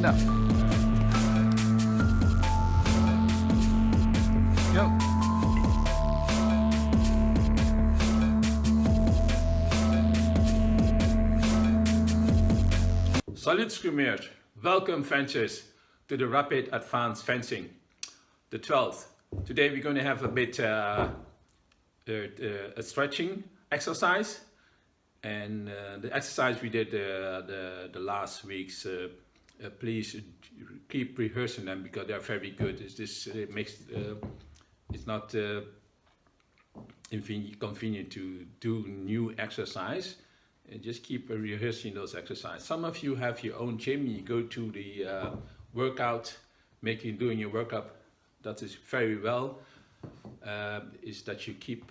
Stand up. Go. Salut schumeers. Welcome fencers to the Rapid Advanced Fencing, the 12th. Today we're going to have a bit a stretching exercise, and the exercise we did the last weeks. Please keep rehearsing them because they are very good. It makes it's not convenient to do new exercise. Just keep rehearsing those exercises. Some of you have your own gym. You go to the workout, doing your workout. That is very well. Is that you keep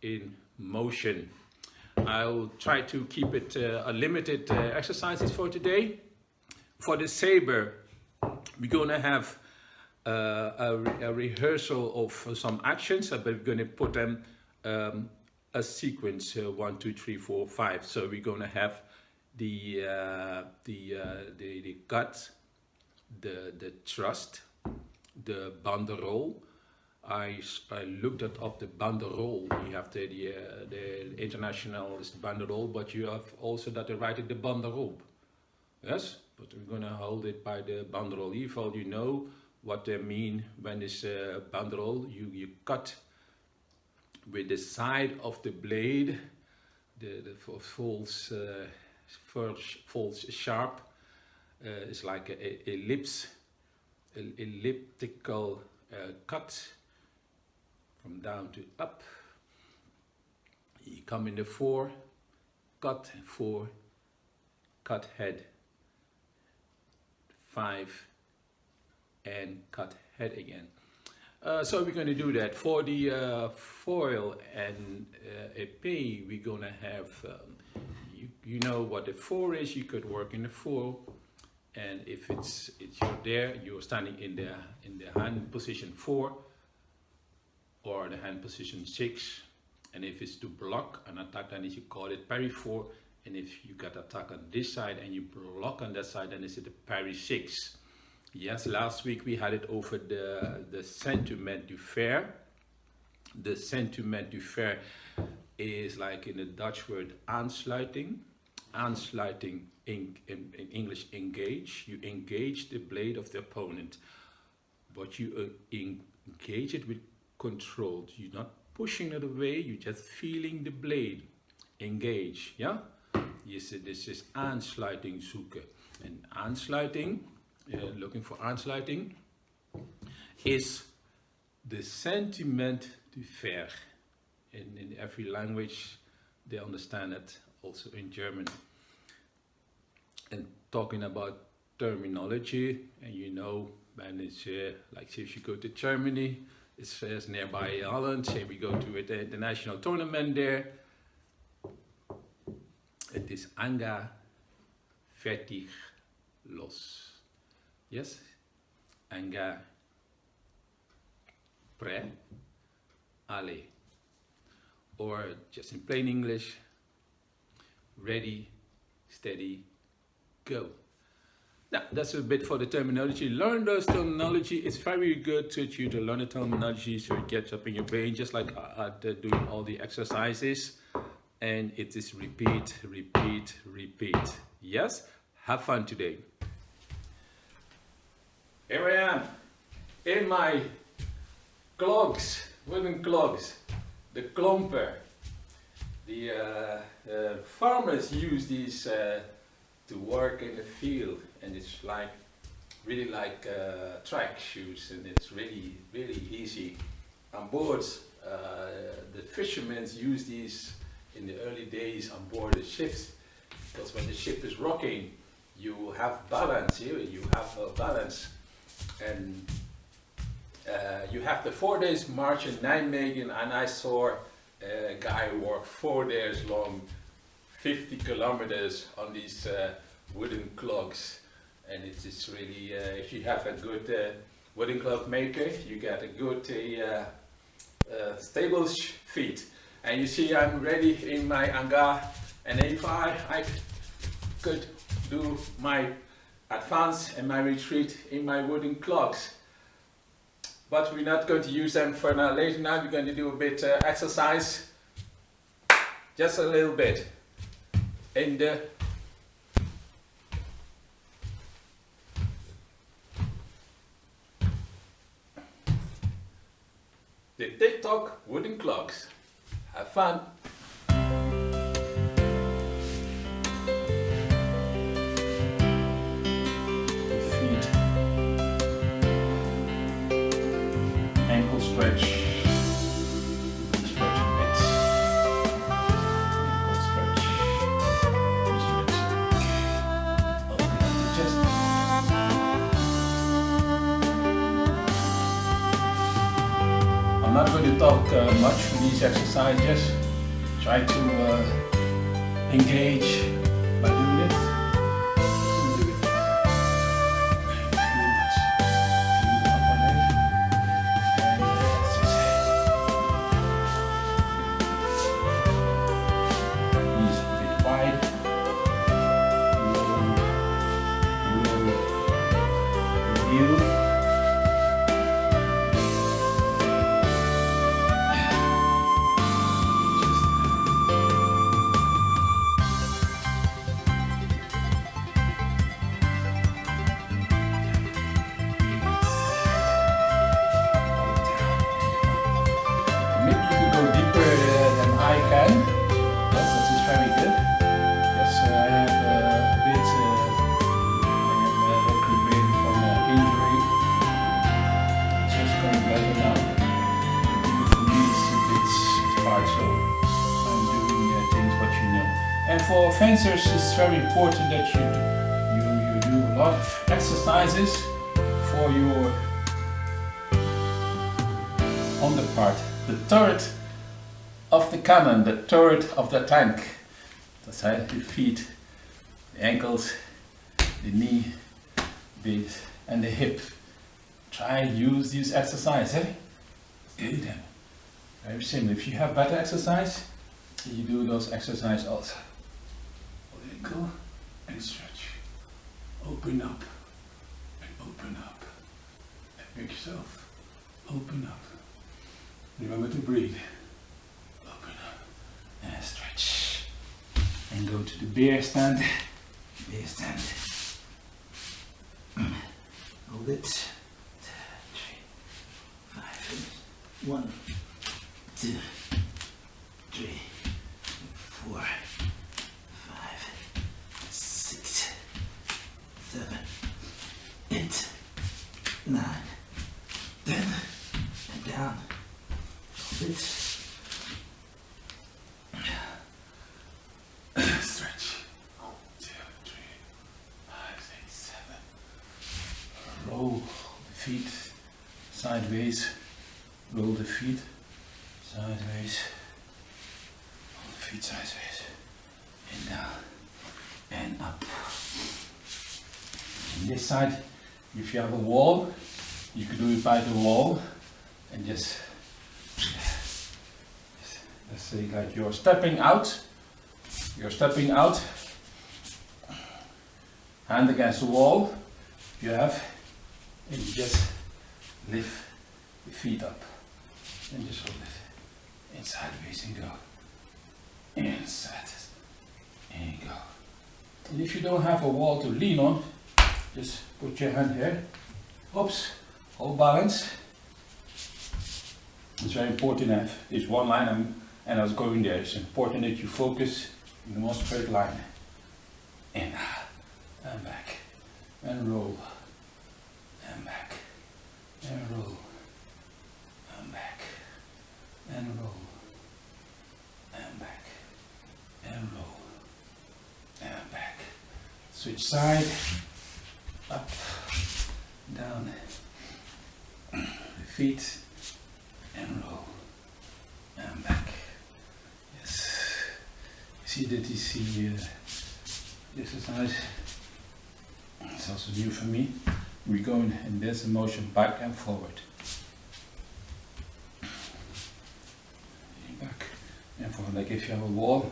in motion. I'll try to keep it a limited exercises for today. For the sabre, we're gonna have a rehearsal of some actions, but we're gonna put them a sequence 1, 2, 3, 4, 5. So we're gonna have the cut, the thrust, the banderolle. I looked up the banderolle. We have the international is the banderolle, but you have also that they write it the banderolle. Yes, but we're gonna hold it by the banderolle. Even you know what they mean when it's banderolle. You cut with the side of the blade, the falls sharp. It's like a elliptical cut from down to up. You come in the 4, cut 4, cut head 5, and cut head again. So we're going to do that. For the foil and épée, we're going to have, you know what the 4 is, you could work in the 4. And if you're there, you're standing in the hand position 4 or the hand position 6. And if it's to block an attack, then you call it parry 4. And if you got attack on this side and you block on that side, then it's the parry 6. Yes, last week we had it over the sentiment du fer. The sentiment du fer is like in the Dutch word aansluiting. Aansluiting in English, engage. You engage the blade of the opponent, but you engage it with control. You're not pushing it away, you're just feeling the blade. Engage, yeah? Yes, this is aansluiting zoeken. And aansluiting, looking for aansluiting, is the sentiment du fer. In every language they understand it, also in German. And talking about terminology, and you know, when it's like if you go to Germany, it says nearby Holland, say we go to the international tournament there, it is anga, fertig, los. Yes, anga, prêt, allez. Or just in plain English, ready, steady, go. Now, that's a bit for the terminology. Learn those terminology. It's very good to you to learn the terminology so it gets up in your brain, just like doing all the exercises. And it is repeat, repeat, repeat. Yes? Have fun today. Here I am in my clogs, wooden clogs, the klomper. The farmers use these to work in the field, and it's like really like track shoes, and it's really easy. On board, the fishermen use these in the early days on board the ships, because when the ship is rocking, you have balance here. You have a balance, and you have the 4 days march in Nijmegen, and I saw a guy work 4 days long, 50 kilometers on these wooden clogs. And it is really, if you have a good wooden clog maker, you get a good stable feet. And you see I'm ready in my hangar, and if I could do my advance and my retreat in my wooden clogs. But we're not going to use them for now. Later now we're going to do a bit exercise, just a little bit, in the TikTok wooden clogs. Have fun! Stretch, stretch a bit, ankle stretch, stretch, open up the chest. I'm not going to talk much for these exercises, try to engage by doing it. And for fencers, it's very important that you do a lot of exercises for your underpart, the turret of the cannon, the turret of the tank. That's how your feet, the ankles, the knee, base, and the hip. Try and use these exercises. Do them. Very simple. If you have better exercise, you do those exercises also. Ankle and stretch. Open up and open up. And make yourself open up. Remember to breathe. Open up and stretch. And go to the bear stand. Bear stand. Hold it. 3, 5. 1, 2, 3, 4, 5, 6, 7, 8, 9, 10, and down. Hold it. Stretch. 1, 2, 3, 5, 6, 7. Roll the feet sideways. Roll the feet sideways. Roll the feet sideways. And down. And up. On this side, if you have a wall, you can do it by the wall. And just let's say like you're stepping out. You're stepping out. Hand against the wall. You have, and you just lift the feet up. And just hold it. And sideways and go. Inside. And go. And if you don't have a wall to lean on, just put your hand here. Oops. Hold balance. It's very important to have this one line and I was going there. It's important that you focus in the most straight line. And back. And roll. And back. And roll. And back. And roll. And back. And roll. And back. Switch side. Up. Down. The feet. And roll. And back. Yes. See that you see exercise. It's also new for me. We're going in this motion back and forward. Back and forward, like if you have a wall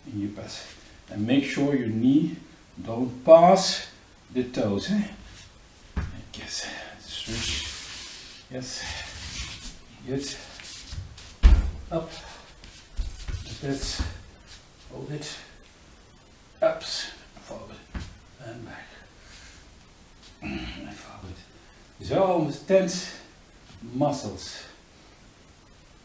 and you pass. And make sure your knee don't pass the toes. Yes, stretch. Yes, good. Up. Let's hold it. Ups, forward, and back. And forward. These are almost tense muscles.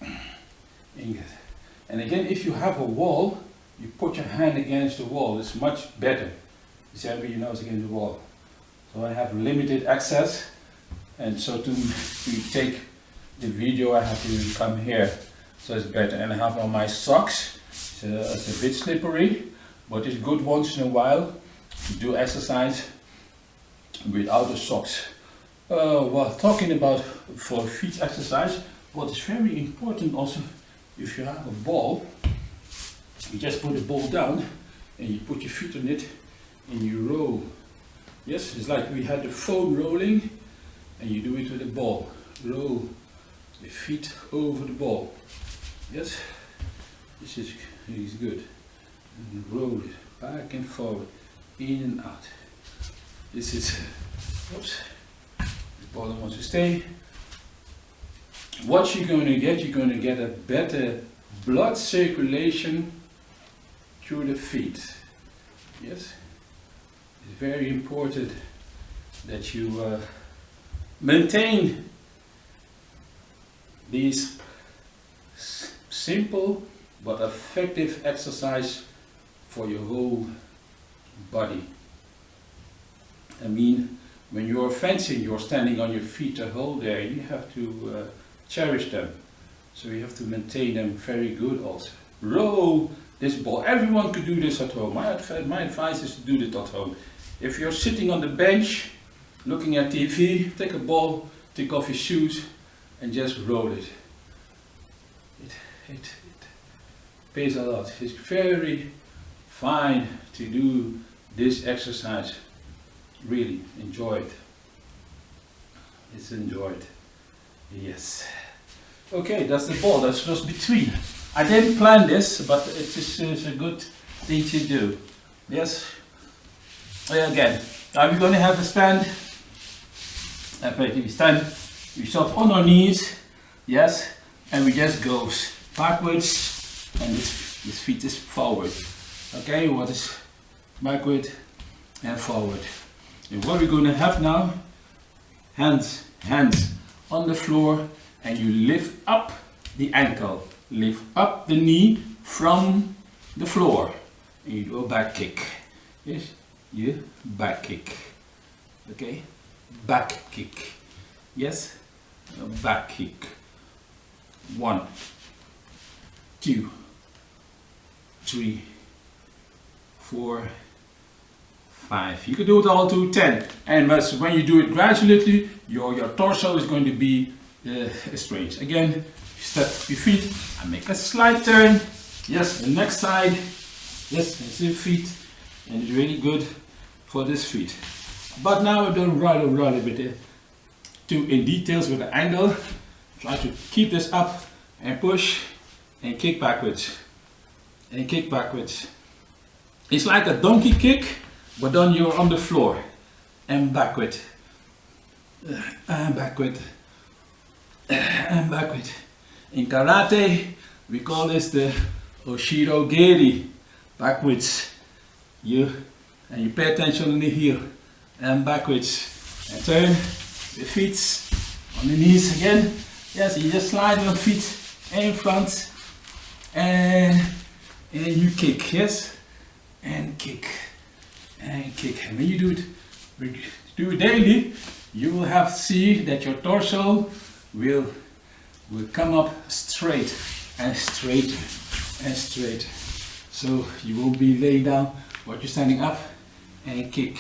And again, if you have a wall, you put your hand against the wall. It's much better. You see, every nose against the wall. So I have limited access, and so to take the video, I have to come here. So it's better. And I have on my socks. It's a bit slippery, but it's good once in a while to do exercise without the socks. Well, talking about for feet exercise, what is very important also, if you have a ball, you just put the ball down and you put your feet on it and you roll. Yes, it's like we had the phone rolling, and you do it with the ball. Roll the feet over the ball. Yes, this is good. And roll it back and forward, in and out. This is, oops, the ball wants to stay. What you're going to get a better blood circulation through the feet. Yes, it's very important that you maintain these simple but effective exercise for your whole body. I mean, when you're fencing, you're standing on your feet the whole day. You have to cherish them. So you have to maintain them very good also. Roll this ball. Everyone could do this at home. My advice is to do this at home. If you're sitting on the bench, looking at TV, take a ball, take off your shoes, and just roll it. It pays a lot. It's very fine to do this exercise. Really enjoy it. It's enjoyed. Yes. Okay, that's the ball. That's just between. I didn't plan this, but it is a good thing to do. Yes. Again, now we're going to have a stand. We stand. We stop on our knees. Yes, and we just go backwards, and this feet is forward. Okay, what is backward and forward? And what we're going to have now, hands on the floor, and you lift up the ankle, lift up the knee from the floor, and you do a back kick. Yes, you back kick. Okay, back kick. Yes, a back kick. 1, 2, 3, 4, 5. You can do it all to 10. And when you do it gradually, your torso is going to be straight. Again, you step your feet and make a slight turn. Yes, the next side. Yes, it's your feet. And it's really good for this feet. But now we don't run a bit too in details with the angle. Try to keep this up and push and kick backwards. And kick backwards. It's like a donkey kick, but then you're on the floor. And backward. And backward. And backward. In karate, we call this the Oshirogeri. Backwards. You pay attention on the heel. And backwards. And turn the feet on the knees again. Yes, you just slide your feet in front. And you kick. Yes. And kick. And kick. And when you do it daily, you will have to see that your torso will come up straight and straight and straight. So you won't be laying down, but you're standing up and kick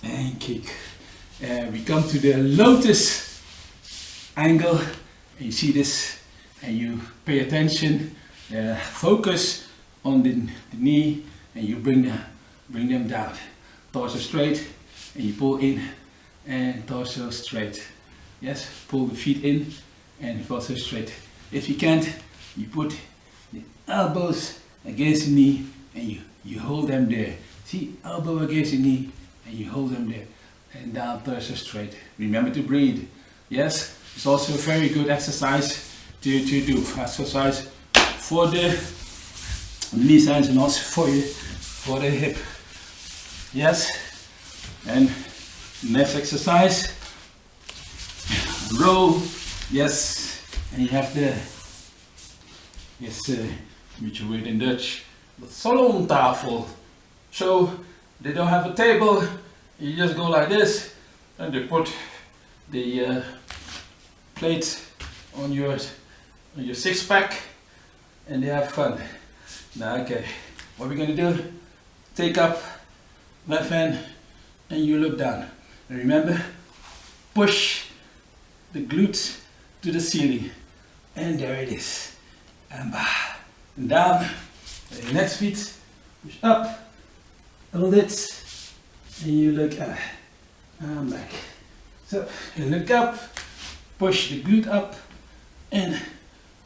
and kick. And we come to the lotus angle, and you see this, and you pay attention, focus on the knee, and you bring them down. Torso straight, and you pull in, and torso straight. Yes, pull the feet in, and torso straight. If you can't, you put the elbows against the knee, and you hold them there. See, elbow against the knee, and you hold them there, and down, torso straight. Remember to breathe. Yes, it's also a very good exercise to do. Exercise for the knees and also for the hip. Yes, and next exercise, row. Yes, and you have the which you read in Dutch, the salontafel. So they don't have a table, you just go like this, and they put the plate on your six-pack, and they have fun. Now, okay, what we're gonna do? Take up left hand, and you look down. And remember, push the glutes to the ceiling, and there it is. And down. And next feet, push up, hold it, and you look up, and back. So, you look up, push the glute up, and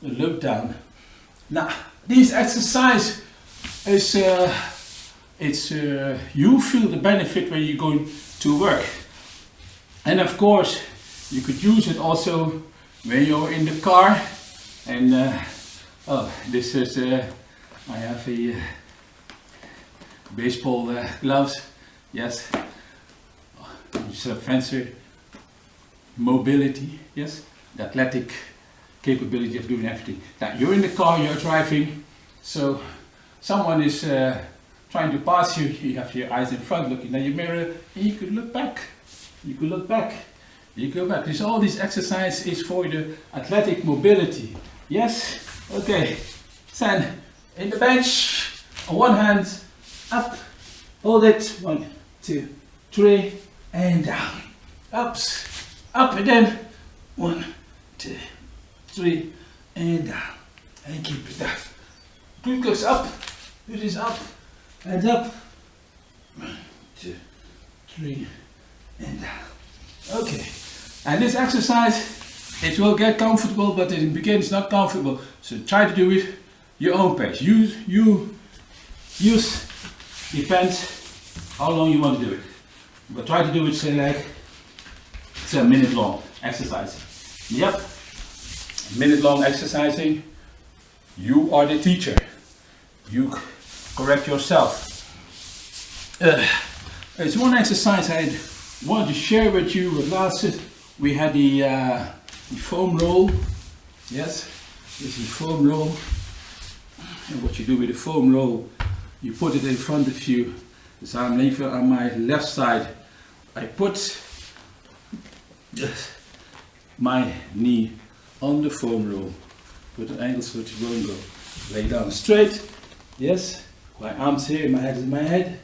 look down. Now, this exercise is, you feel the benefit when you're going to work. And of course, you could use it also when you're in the car. And, oh, this is, I have a baseball gloves. Yes, it's a fencer mobility. Yes, the athletic capability of doing everything. Now you're in the car, you're driving, so someone is trying to pass you. You have your eyes in front, looking at your mirror, and you could look back. You could look back. You go back. This all this exercise is for the athletic mobility. Yes. Okay. Stand in the bench on one hand, up, hold it, 1, 2, 3, and down. Ups, up again, 1, 2, 3, and down. And keep it down. Glute goes up, it is up, and up. 1, 2, 3, and down. Okay. And this exercise, it will get comfortable, but in the beginning it's not comfortable. So try to do it your own pace. Depends how long you want to do it. But try to do it, say like, it's a minute long exercise. Yep, minute long exercising. You are the teacher. You correct yourself. It's one exercise I wanted to share with you. Last we had the foam roll. Yes, this is foam roll. And what you do with the foam roll, you put it in front of you. So I'm leaving on my left side. I put my knee on the foam roll. Put an angle so it won't go. Lay down straight. Yes, my arms here, my head is in my head.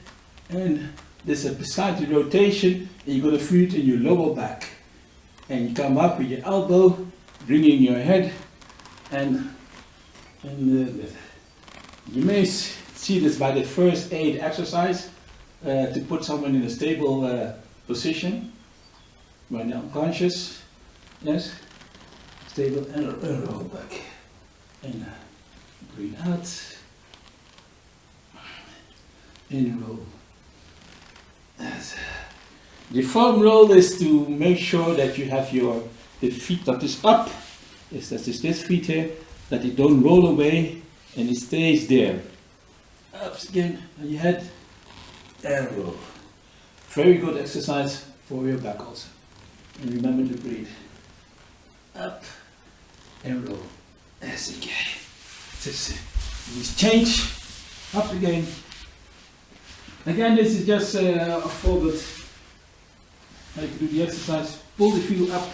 And there's a beside the rotation, and you're going to feel it in your lower back. And you come up with your elbow, bringing your head, and you may see this by the first aid exercise to put someone in a stable position when they're unconscious. Yes, stable and roll back, and breathe out, and roll. Yes. The foam roll is to make sure that you have the feet that is up. Yes, that is this feet here, that it don't roll away and it stays there. Up again on your head and roll. Very good exercise for your back also. And remember to breathe. Up and roll. As again. This change. Up again. Again, this is just a forward. I can do the exercise. Pull the heel up,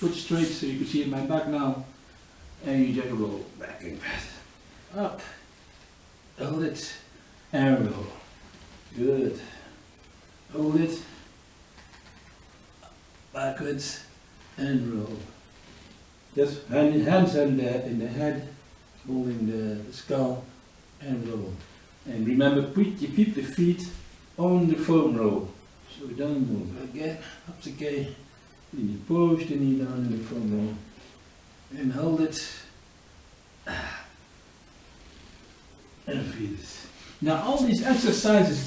put straight so you can see in my back now. And you just roll back and forth. Up. Hold it. And roll. Good. Hold it. Backwards. And roll. Just hands in the head, holding the skull, and roll. And remember, you keep the feet on the foam roll, so we don't move. Again, up again. Then you push the knee down in the foam roll, and hold it, and feel it. Now all these exercises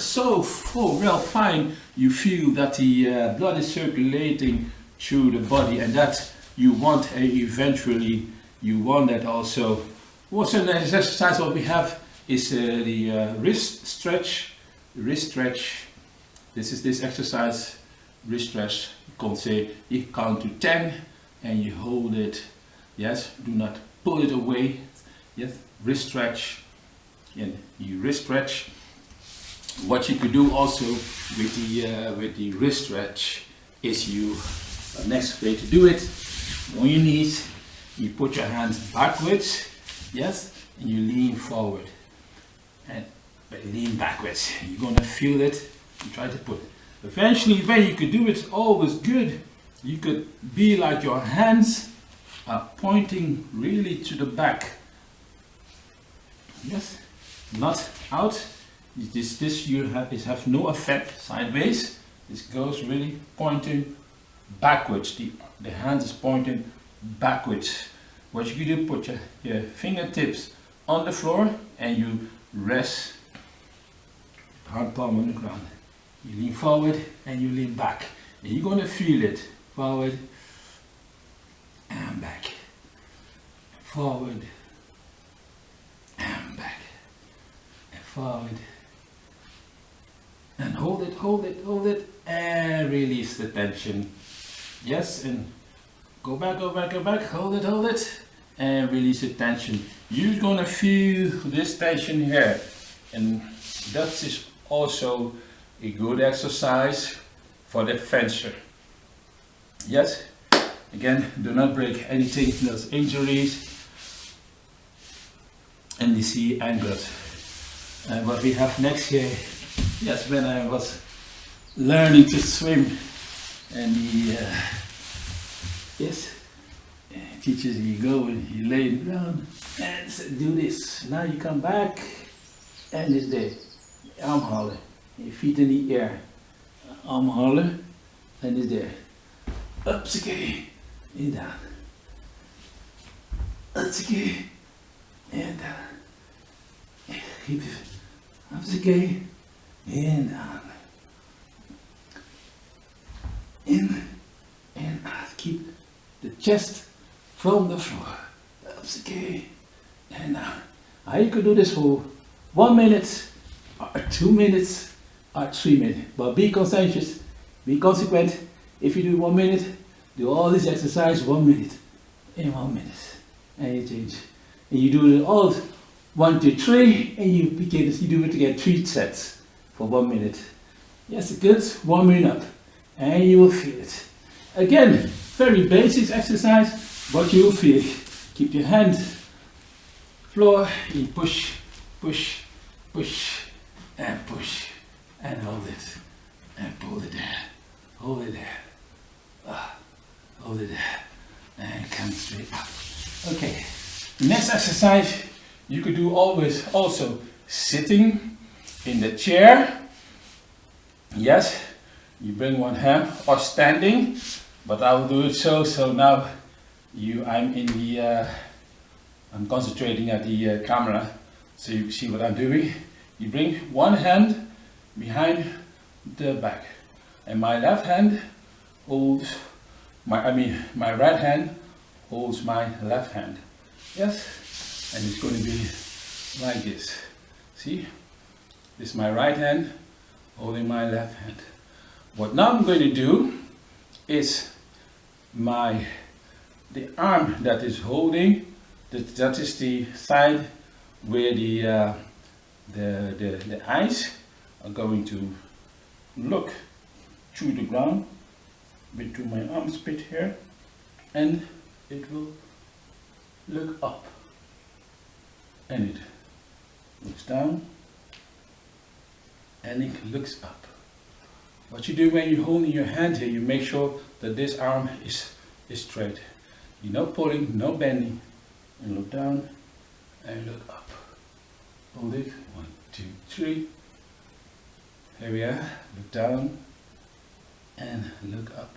so well fine. You feel that the blood is circulating through the body, and that you want eventually you want that also. What's the next exercise? What we have is the wrist stretch. Wrist stretch. This is this exercise. Wrist stretch. You can say you count to 10 and you hold it. Yes. Do not pull it away. Yes. Wrist stretch. And you wrist stretch. What you could do also with the wrist stretch is you next way to do it, on your knees, you put your hands backwards, yes, and you lean forward and lean backwards. You're going to feel it. You try to put it. Eventually, when you could do it, always good. You could be like your hands are pointing really to the back. Yes. Not out. This you have no effect sideways. This goes really pointing backwards. The hand is pointing backwards. What you do, put your fingertips on the floor and you rest hard palm on the ground. You lean forward and you lean back. And you're going to feel it. Forward and back. Forward and back. Forward and hold it and release the tension. Yes, and go back, hold it and release the tension. You're gonna feel this tension here, and that is also a good exercise for the fencer. Yes, again, do not break anything, those injuries, and you see angles. And what we have next here, yes, when I was learning to swim, and he teaches you go and you lay down and do this. Now you come back and it's there. Arm holler, your feet in the air. Arm holler and it's there. Ups again and down. Ups again and down. Keep it. Ups again and down. In and out. Keep the chest from the floor. Ups again and down. Now you could do this for 1 minute, or 2 minutes, or 3 minutes. But be conscientious, be consequent. If you do 1 minute, do all this exercise 1 minute, in 1 minute, and you change. And you do it all 1, 2, 3, and you do it again 3 sets for 1 minute. Yes, good. Warming up, and you will feel it. Again, very basic exercise, but you will feel it. Keep your hand floor. You push, push, push, and push, and hold it, and pull it there, hold it there, hold it there, and come straight up. Okay. Next exercise. You could do always also sitting in the chair. Yes, you bring one hand, or standing, but I will do it so now I'm concentrating at the camera, so you see what I'm doing. You bring one hand behind the back, and my left hand holds my right hand holds my left hand. Yes. And it's going to be like this. See? This is my right hand holding my left hand. What now I'm going to do is the arm that is holding, that is the side where the eyes are going to look through the ground between my armpit here, and it will look up. And it looks down and it looks up. What you do when you're holding your hand here, you make sure that this arm is straight. You're not pulling, no bending. And look down and look up. Hold it. 1, 2, 3. Here we are. Look down and look up.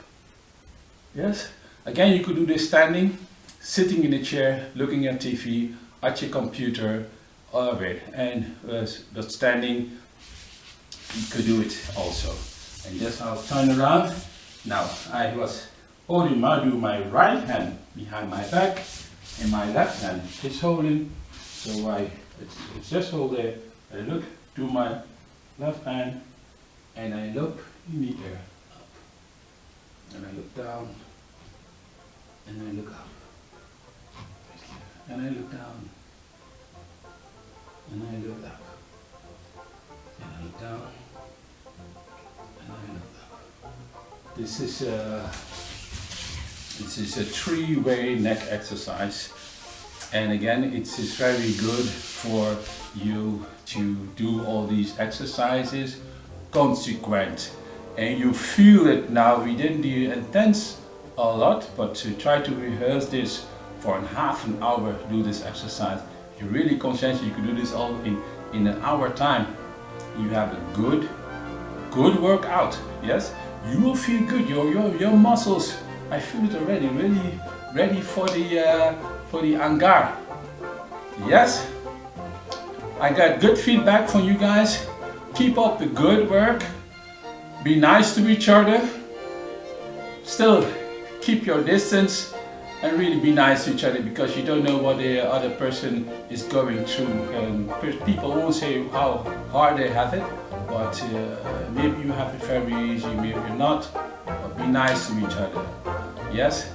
Yes? Again, you could do this standing, sitting in a chair, looking at TV, at your computer, of it. And but standing, you could do it also. And just I'll turn around. Now I was holding my right hand behind my back, and my left hand is holding. So it's just hold there. I look to my left hand, and I look in the air, up, and I look down, and I look up, and I look down, and I look up, and I look down, and I look up. This is a three-way neck exercise, and again, it's very good for you to do all these exercises consequent, and you feel it. Now we didn't do intense a lot, but to try to rehearse this for half an hour, do this exercise. If you're really conscious, you can do this all in an hour time. You have a good workout. Yes, you will feel good. Your muscles, I feel it already, really ready for the hangar. Yes, I got good feedback from you guys. Keep up the good work. Be nice to each other. Still keep your distance and really be nice to each other, because you don't know what the other person is going through. People won't say how hard they have it, but maybe you have it very easy, maybe you're not. But be nice to each other. Yes?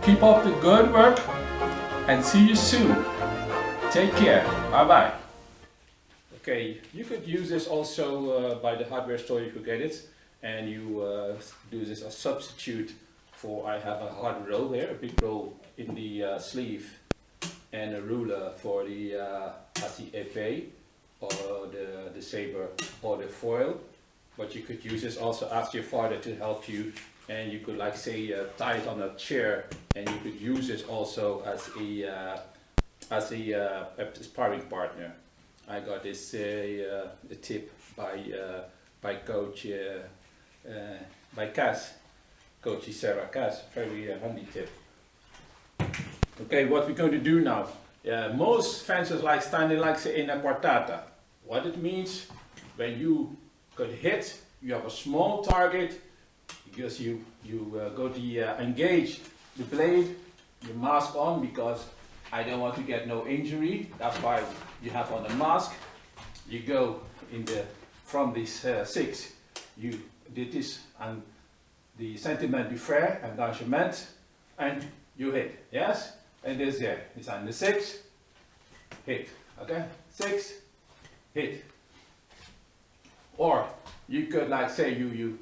Keep up the good work and see you soon. Take care. Bye-bye. Okay, you could use this also by the hardware store, you could get it, and you do this as substitute for, I have a hard roll here, a big roll in the sleeve, and a ruler for the épée, or the saber, or the foil. But you could use this also, ask your father to help you, and you could, like say, tie it on a chair, and you could use this also as a sparring partner. I got this a tip by Coach by Cass, Coach Sarah Cass, very handy tip. Okay, what we're going to do now? Most fencers like standing like say in a quartata. What it means, when you could hit, you have a small target, because you go to engage the blade, your mask on, because I don't want to get no injury. That's why you have on a mask. You go in from this 6, you did this and the sentiment du frère, engagement, and you hit. Yes? And this there. It's on the 6, hit. Okay? 6, hit. Or you could like say you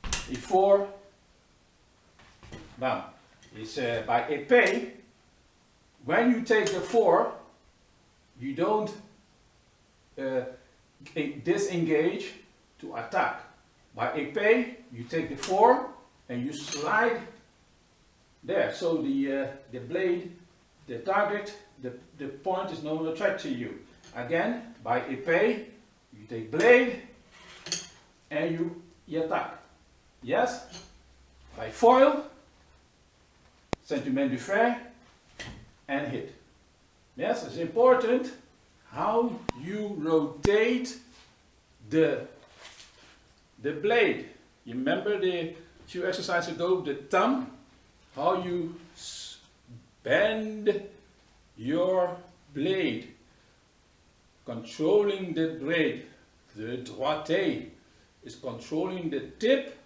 E4, bam. It's by épée. When you take the 4, you don't disengage to attack. By épée, you take the 4 and you slide there. So the blade, the target, the point is no threat to you. Again, by épée, you take blade and you attack. Yes? By foil, sentiment du frère, and hit. Yes, it's important how you rotate the blade. You remember the few exercises ago, the thumb, how you bend your blade, controlling the blade. The droite is controlling the tip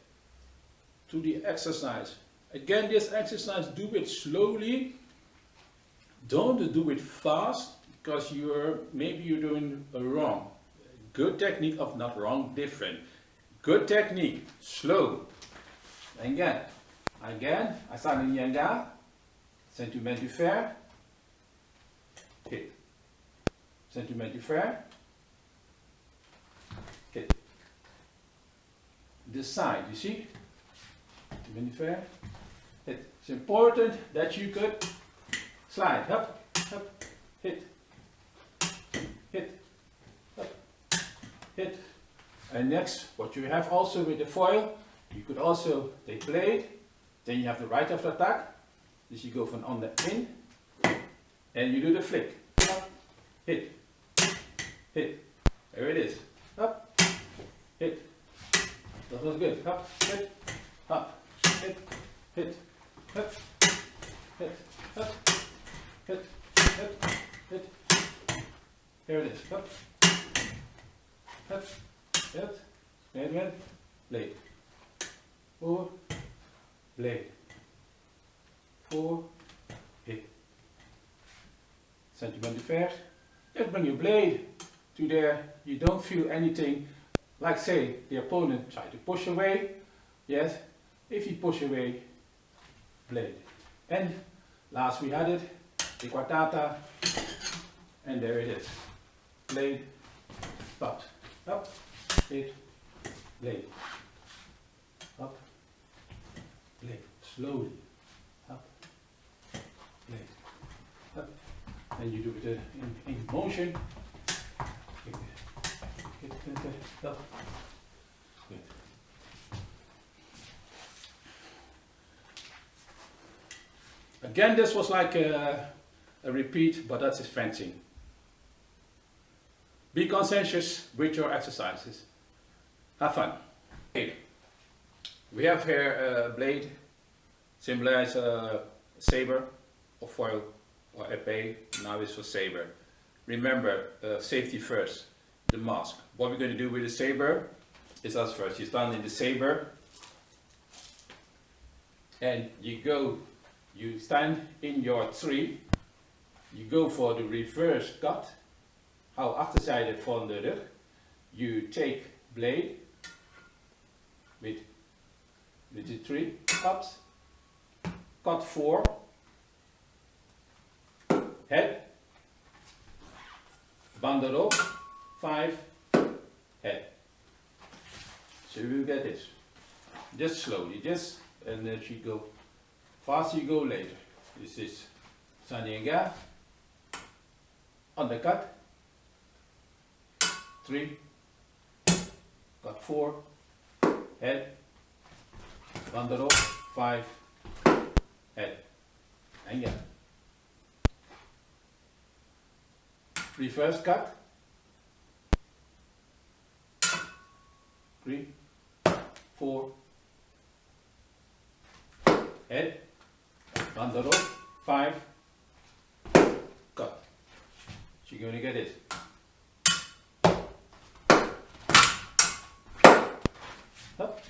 to the exercise. Again, this exercise, do it slowly. Don't do it fast, because maybe you're doing wrong. Good technique of not wrong, different. Good technique, slow. Again, I stand in Yanga, sentiment du frère, hit. Sentiment du frère, hit. This side, you see? Sentiment du frère, hit. It's important that you could slide, up, hit, up, hit. And next, what you have also with the foil, you could also take blade, then you have the right of the attack. This you go from on the in, and you do the flick, up, hit, hit. There it is. Up, hit. That was good. Up, hit, up, hit, hit, up, hit, up, hit, hit, hit. Here it is. Up, up, hit, again, blade. 4, blade. 4, hit. Centimeter ver. Just bring your blade to there. You don't feel anything. Like say the opponent try to push away. Yes. If you push away, blade. And last we had it, the quartata. And there it is. Blade, spot. Up, hit, blade. Up, blade. Slowly. Up, blade. Up. And you do it in motion. Up. Good. Again, this was like a repeat, but that's his fencing. Be conscientious with your exercises. Have fun. Okay. We have here a blade, symbolize a saber or foil or épée. Now it's for saber. Remember, safety first. The mask. What we're going to do with the saber is as first. You stand in the saber and you stand in your tree. You go for the reverse cut. Hou achterzijde van de rug. You take blade with the 3 cuts. Cut 4. Head. Banderolle. 5. Head. So you will get this. Just slowly, and then you go faster, you go later. This is Sanyenga. Undercut. 3. Cut 4. Head. Banderolle. 5. Head. And yeah. Reverse cut. 3, 4, head, banderolle, 5, cut. So you're going to get it. Up.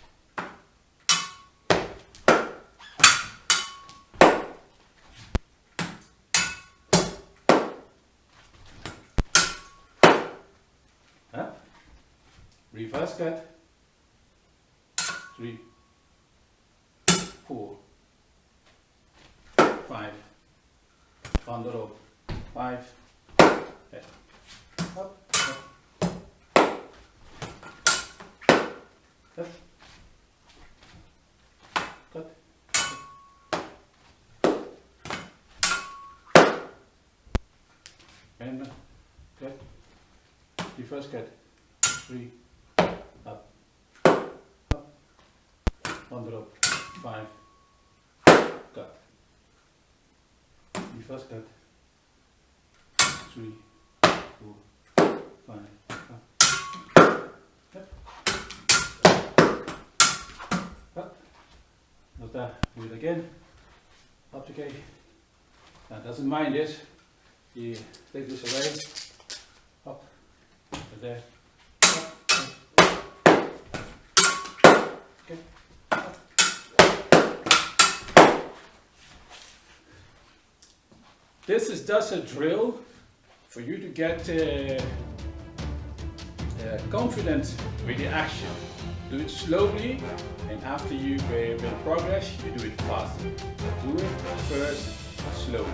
Huh? Reverse cut. 3, 4, 5, banderolle, 5, head. Up, up, up, cut, and cut, reverse cut, 3, up, banderolle, 5, cut, reverse cut, 3, 4, 5, cut, not that, do it again, up okay, now doesn't mind this, you take this away, up, there, okay. This is just a drill for you to get confident with the action. Do it slowly, and after you build progress, you do it fast. Do it first slowly.